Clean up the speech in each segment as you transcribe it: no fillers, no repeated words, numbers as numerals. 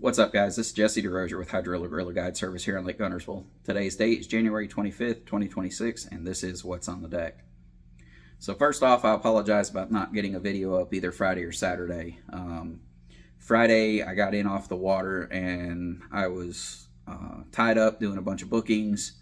What's up, guys? This is Jesse DeRozier with Hydrilla Gorilla Guide Service here in Lake Guntersville. Today's date is January 25th, 2026, and this is what's on the deck. So first off, I apologize about not getting a video up either Friday or Saturday. Friday, I got in off the water and I was tied up doing a bunch of bookings,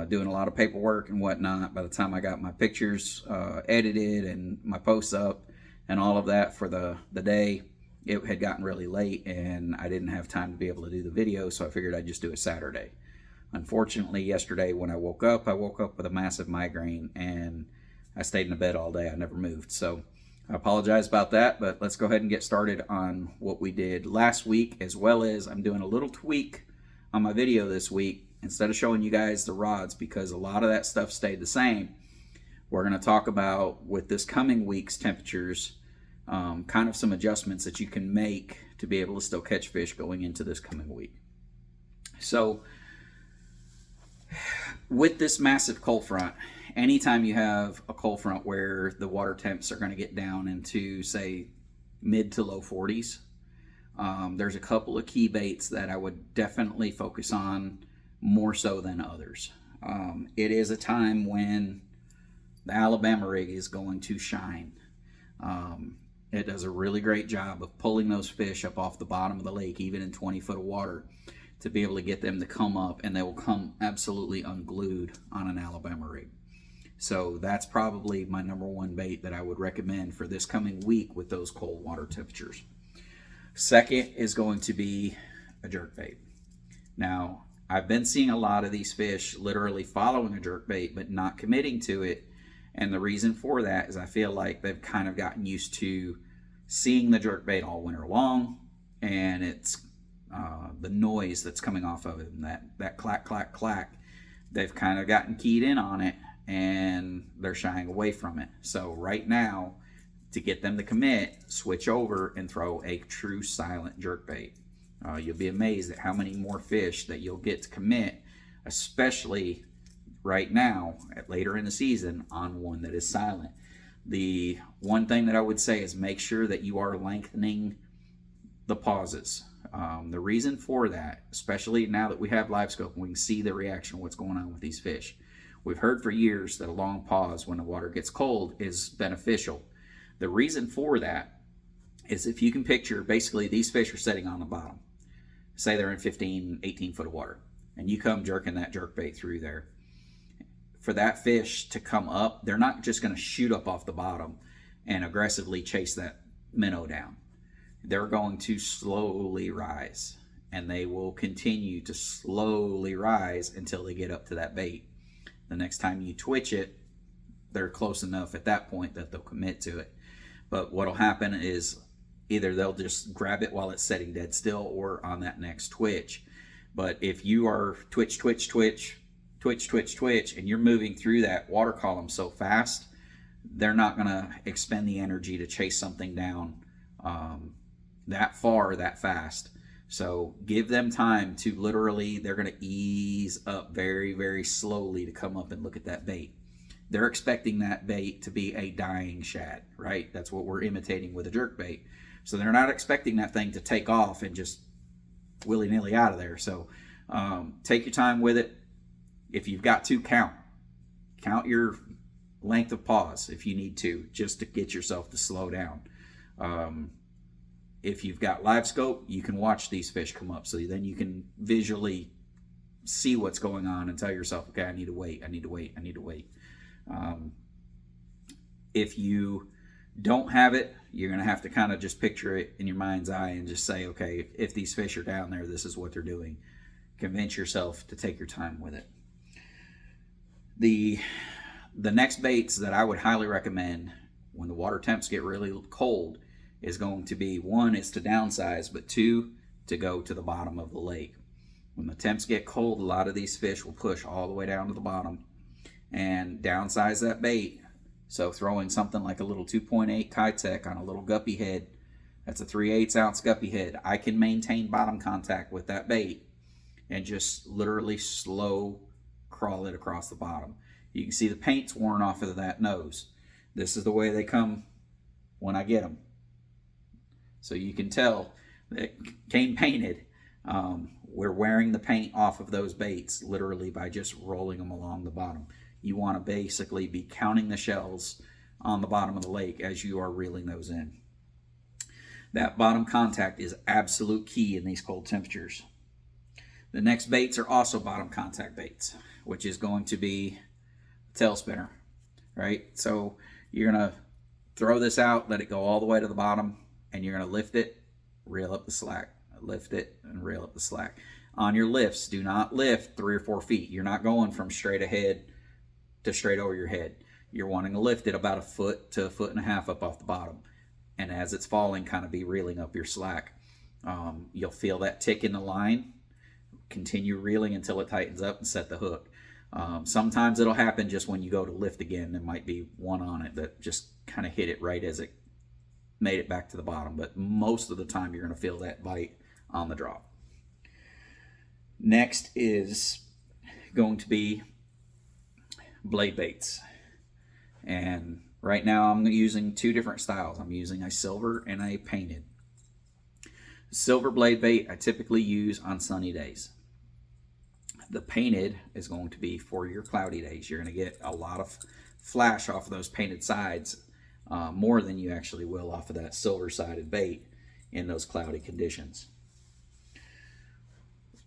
doing a lot of paperwork and whatnot. By the time I got my pictures edited and my posts up and all of that for the day, it had gotten really late and I didn't have time to be able to do the video, so I figured I'd just do it Saturday. Unfortunately, yesterday when I woke up with a massive migraine and I stayed in the bed all day. I never moved. So I apologize about that, but let's go ahead and get started on what we did last week, as well as I'm doing a little tweak on my video this week. Instead of showing you guys the rods, because a lot of that stuff stayed the same, we're going to talk about, with this coming week's temperatures, kind of some adjustments that you can make to be able to still catch fish going into this coming week. So with this massive cold front, anytime you have a cold front where the water temps are going to get down into, say, mid to low 40s, there's a couple of key baits that I would definitely focus on more so than others. It is a time when the Alabama rig is going to shine. It does a really great job of pulling those fish up off the bottom of the lake, even in 20 foot of water, to be able to get them to come up, and they will come absolutely unglued on an Alabama rig. So that's probably my number one bait that I would recommend for this coming week with those cold water temperatures. Second is going to be a jerkbait. Now, I've been seeing a lot of these fish literally following a jerkbait but not committing to it. And the reason for that is I feel like they've kind of gotten used to seeing the jerkbait all winter long, and it's the noise that's coming off of it, and that clack, clack, clack. They've kind of gotten keyed in on it, and they're shying away from it. So right now, to get them to commit, switch over and throw a true silent jerkbait. You'll be amazed at how many more fish that you'll get to commit, especially right now, later in the season, on one that is silent. The one thing that I would say is make sure that you are lengthening the pauses. The reason for that, especially now that we have live scope and we can see the reaction of what's going on with these fish. We've heard for years that a long pause when the water gets cold is beneficial. The reason for that is, if you can picture, basically these fish are sitting on the bottom. Say they're in 15, 18 foot of water, and you come jerking that jerkbait through there. For that fish to come up, they're not just going to shoot up off the bottom and aggressively chase that minnow down. They're going to slowly rise, and they will continue to slowly rise until they get up to that bait. The next time you twitch it, they're close enough at that point that they'll commit to it. But what'll happen is either they'll just grab it while it's sitting dead still, or on that next twitch. But if you are twitch, twitch, twitch, twitch, twitch, twitch, and you're moving through that water column so fast, they're not going to expend the energy to chase something down that far, that fast. So give them time to literally, they're going to ease up very, very slowly to come up and look at that bait. They're expecting that bait to be a dying shad, right? That's what we're imitating with a jerk bait. So they're not expecting that thing to take off and just willy-nilly out of there. So take your time with it. If you've got to, count your length of pause if you need to, just to get yourself to slow down. If you've got live scope, you can watch these fish come up, so then you can visually see what's going on and tell yourself, okay, I need to wait, I need to wait, I need to wait. If you don't have it, you're going to have to kind of just picture it in your mind's eye and just say, okay, if these fish are down there, this is what they're doing. Convince yourself to take your time with it. The next baits that I would highly recommend when the water temps get really cold is going to be, one, is to downsize, but two, to go to the bottom of the lake. When the temps get cold, a lot of these fish will push all the way down to the bottom, and downsize that bait. So throwing something like a little 2.8 Kitech on a little guppy head, that's a 3/8 ounce guppy head. I can maintain bottom contact with that bait and just literally slow crawl it across the bottom. You can see the paint's worn off of that nose. This is the way they come when I get them. So you can tell that came painted, we're wearing the paint off of those baits literally by just rolling them along the bottom. You want to basically be counting the shells on the bottom of the lake as you are reeling those in. That bottom contact is absolute key in these cold temperatures. The next baits are also bottom contact baits, which is going to be tail spinner, right? So you're going to throw this out, let it go all the way to the bottom, and you're going to lift it, reel up the slack, lift it, and reel up the slack. On your lifts, do not lift 3 or 4 feet. You're not going from straight ahead to straight over your head. You're wanting to lift it about 1 foot to 1.5 feet up off the bottom. And as it's falling, kind of be reeling up your slack. You'll feel that tick in the line. Continue reeling until it tightens up and set the hook. Sometimes it'll happen just when you go to lift again. There might be one on it that just kind of hit it right as it made it back to the bottom. But most of the time you're going to feel that bite on the drop. Next is going to be blade baits. And right now I'm using 2 different styles. I'm using a silver and a painted. Silver blade bait I typically use on sunny days. The painted is going to be for your cloudy days. You're going to get a lot of flash off of those painted sides, more than you actually will off of that silver sided bait in those cloudy conditions.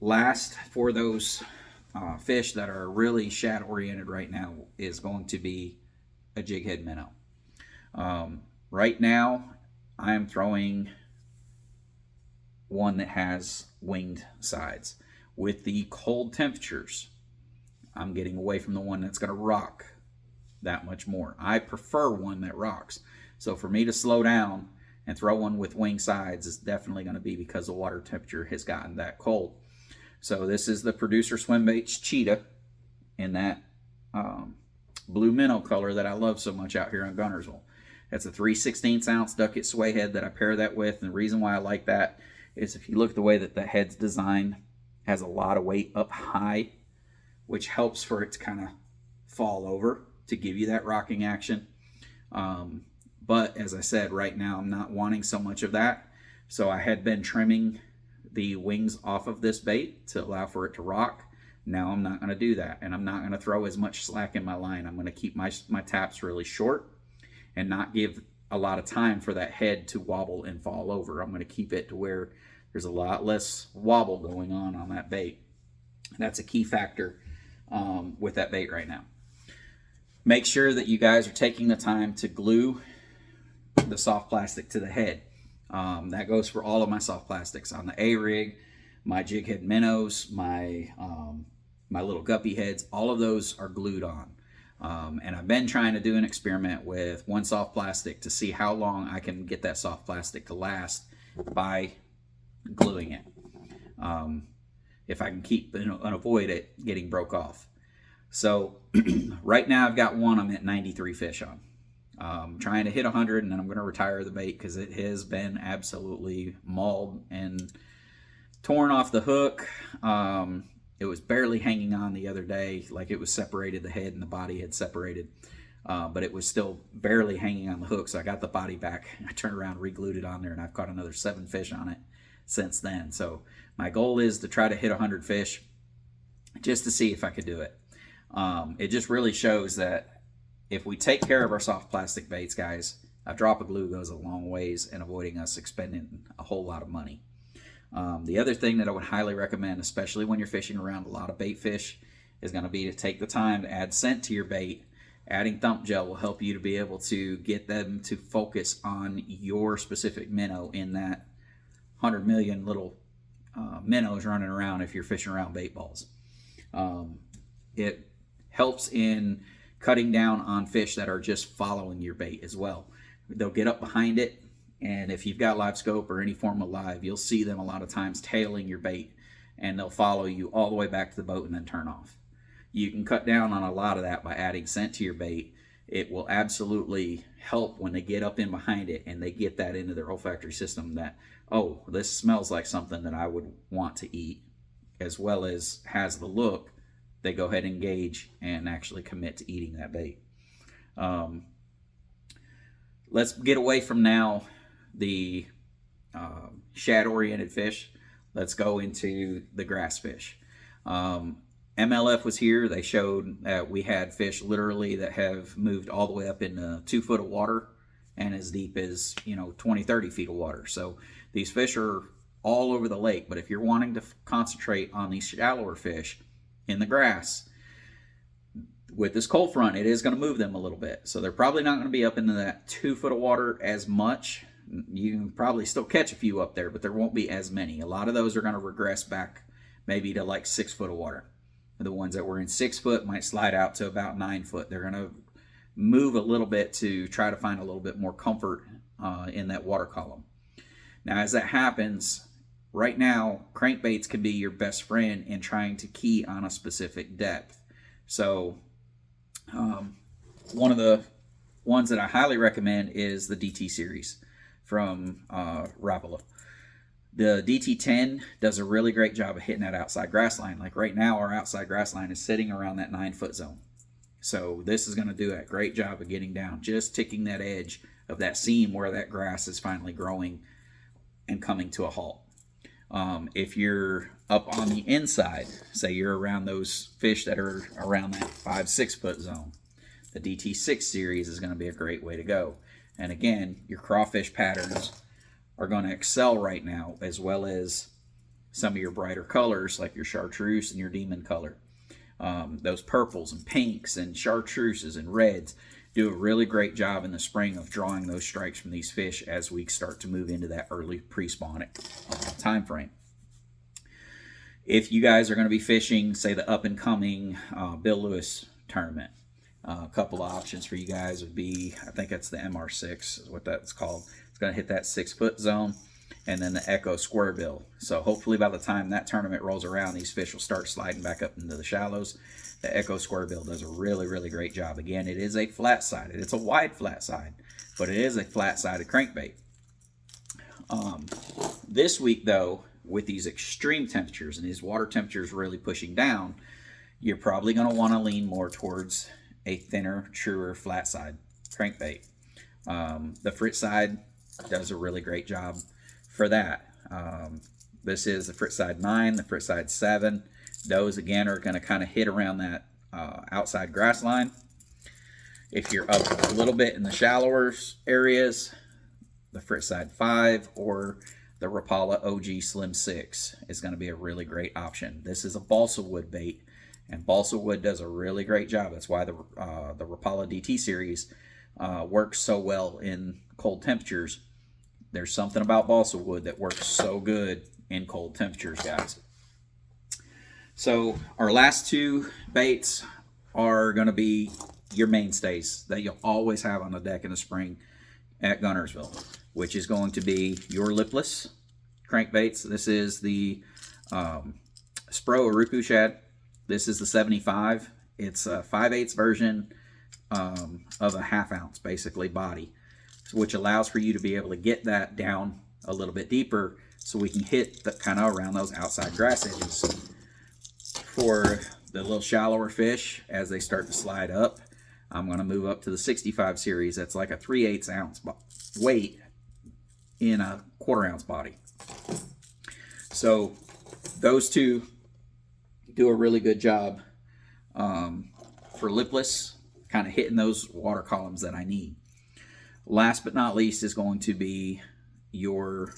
Last, for those fish that are really shad oriented right now, is going to be a jig head minnow. Right now I am throwing one that has winged sides. With the cold temperatures, I'm getting away from the one that's going to rock that much more. I prefer one that rocks. So for me to slow down and throw one with wing sides is definitely going to be because the water temperature has gotten that cold. So this is the Producer Swimbaits Cheetah in that blue minnow color that I love so much out here in Guntersville. That's a 3/16 ounce ducket sway head that I pair that with. And the reason why I like that is if you look at the way that the head's designed, has a lot of weight up high, which helps for it to kind of fall over to give you that rocking action. But as I said, right now I'm not wanting so much of that. So I had been trimming the wings off of this bait to allow for it to rock. Now I'm not going to do that, and I'm not going to throw as much slack in my line. I'm going to keep my taps really short and not give a lot of time for that head to wobble and fall over. I'm going to keep it to where there's a lot less wobble going on that bait. That's a key factor with that bait right now. Make sure that you guys are taking the time to glue the soft plastic to the head. That goes for all of my soft plastics. On the A-rig, my jig head minnows, my little guppy heads, all of those are glued on. And I've been trying to do an experiment with one soft plastic to see how long I can get that soft plastic to last by gluing it. If I can keep and avoid it getting broke off. So right now I've got one I'm at 93 fish on. Trying to hit 100, and then I'm going to retire the bait because it has been absolutely mauled and torn off the hook. It was barely hanging on the other day, like it was separated, the head and the body had separated, but it was still barely hanging on the hook. So I got the body back, I turned around, re-glued it on there, and I've caught another 7 fish on it since then. So my goal is to try to hit 100 fish just to see if I could do it. It just really shows that if we take care of our soft plastic baits, guys, a drop of glue goes a long ways in avoiding us expending a whole lot of money. The other thing that I would highly recommend, especially when you're fishing around a lot of bait fish, is going to be to take the time to add scent to your bait. Adding Thump Gel will help you to be able to get them to focus on your specific minnow in that 100 million little minnows running around if you're fishing around bait balls. It helps in cutting down on fish that are just following your bait as well. They'll get up behind it, and if you've got live scope or any form of live, you'll see them a lot of times tailing your bait, and they'll follow you all the way back to the boat and then turn off. You can cut down on a lot of that by adding scent to your bait. It will absolutely help when they get up in behind it and they get that into their olfactory system that, oh, this smells like something that I would want to eat, as well as has the look. They go ahead and engage and actually commit to eating that bait. Let's get away from now the shad oriented fish, let's go into the grass fish. MLF was here. They showed that we had fish literally that have moved all the way up into 2 foot of water and as deep as 20-30 feet of water. So these fish are all over the lake. But if you're wanting to concentrate on these shallower fish in the grass, with this cold front, it is going to move them a little bit. So they're probably not going to be up into that 2 foot of water as much. You can probably still catch a few up there, but there won't be as many. A lot of those are going to regress back maybe to like 6 foot of water. The ones that were in 6 foot might slide out to about 9 foot. They're going to move a little bit to try to find a little bit more comfort in that water column. Now, as that happens, right now, crankbaits can be your best friend in trying to key on a specific depth. So, one of the ones that I highly recommend is the DT series from Rapala. The DT10 does a really great job of hitting that outside grass line. Like right now, our outside grass line is sitting around that 9 foot zone. So this is going to do a great job of getting down, just ticking that edge of that seam where that grass is finally growing and coming to a halt. If you're up on the inside, say you're around those fish that are around that 5-6 foot zone, the DT6 series is going to be a great way to go. And again, your crawfish patterns are going to excel right now, as well as some of your brighter colors like your chartreuse and your demon color. Those purples and pinks and chartreuses and reds do a really great job in the spring of drawing those strikes from these fish as we start to move into that early pre-spawn time frame. If you guys are going to be fishing, say, the up-and-coming Bill Lewis tournament, a couple of options for you guys would be, I think that's the MR6 is what that's called. It's going to hit that 6 foot zone, and then the Echo Square Bill. So hopefully by the time that tournament rolls around, these fish will start sliding back up into the shallows. The Echo Square Bill does a really, really great job. Again, it is a flat-sided. It's a wide flat side, but it is a flat-sided crankbait. This week, though, with these extreme temperatures and these water temperatures really pushing down, you're probably going to want to lean more towards a thinner, truer, flat-side crankbait. The Fritz side does a really great job for that. This is the Fritz side 9, the Fritz side 7. Those, again, are going to kind of hit around that outside grass line. If you're up a little bit in the shallower areas, the Fritz side 5 or the Rapala OG Slim 6 is going to be a really great option. This is a balsa wood bait, and balsa wood does a really great job. That's why the Rapala DT series works so well in cold temperatures. There's something about balsa wood that works so good in cold temperatures, guys. So our last two baits are going to be your mainstays that you'll always have on the deck in the spring at Guntersville, which is going to be your Lipless crankbaits. This is the SPRO Uruku Shad. This is the 75. It's a 5/8 version of a 1/2 ounce, basically, body, which allows for you to be able to get that down a little bit deeper so we can hit the kind of around those outside grass edges. For the little shallower fish, as they start to slide up, I'm going to move up to the 65 series. That's like a 3/8 ounce weight in a 1/4 ounce body. So those two do a really good job for lipless, kind of hitting those water columns that I need. Last but not least is going to be your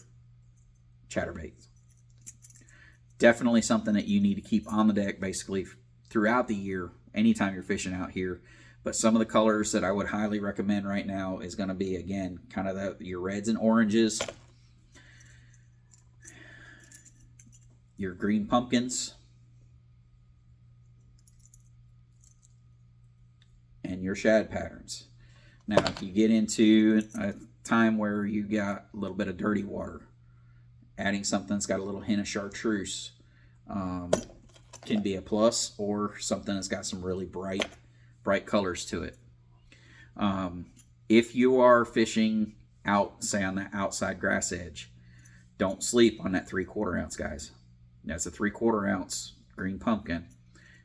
chatterbaits. Definitely something that you need to keep on the deck basically throughout the year, anytime you're fishing out here. But some of the colors that I would highly recommend right now is going to be, again, kind of your reds and oranges, your green pumpkins, and your shad patterns. Now, if you get into a time where you got a little bit of dirty water, adding something that's got a little hint of chartreuse can be a plus, or something that's got some really bright colors to it. If you are fishing out, say on that outside grass edge, don't sleep on that 3/4 ounce, guys. That's a 3/4 ounce green pumpkin.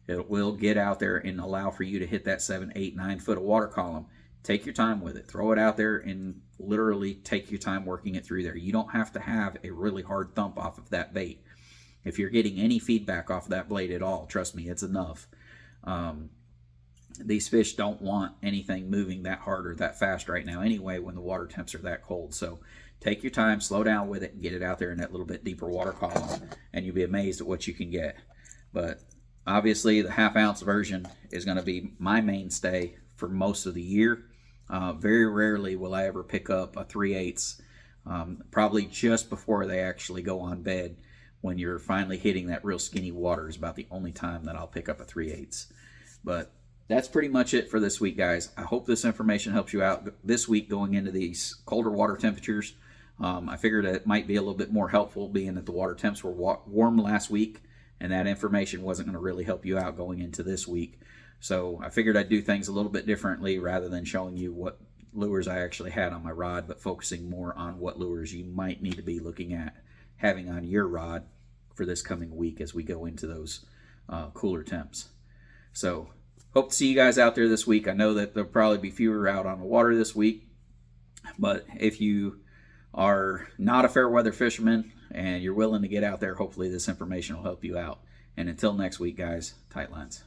It will get out there and allow for you to hit that 7, 8, 9 foot of water column take your time with it. Throw it out there and literally take your time working it through there. You don't have to have a really hard thump off of that bait. If you're getting any feedback off of that blade at all, trust me, it's enough. These fish don't want anything moving that hard or that fast right now anyway when the water temps are that cold. So take your time, slow down with it, and get it out there in that little bit deeper water column, and you'll be amazed at what you can get. But obviously the half-ounce version is going to be my mainstay for most of the year. Very rarely will I ever pick up a 3/8, probably just before they actually go on bed. When you're finally hitting that real skinny water is about the only time that I'll pick up a 3/8. But that's pretty much it for this week, guys. I hope this information helps you out this week going into these colder water temperatures. I figured it might be a little bit more helpful being that the water temps were warm last week, and that information wasn't going to really help you out going into this week. So I figured I'd do things a little bit differently rather than showing you what lures I actually had on my rod, but focusing more on what lures you might need to be looking at having on your rod for this coming week as we go into those cooler temps. So hope to see you guys out there this week. I know that there'll probably be fewer out on the water this week, but if you are not a fair weather fisherman and you're willing to get out there, hopefully this information will help you out. And until next week, guys, tight lines.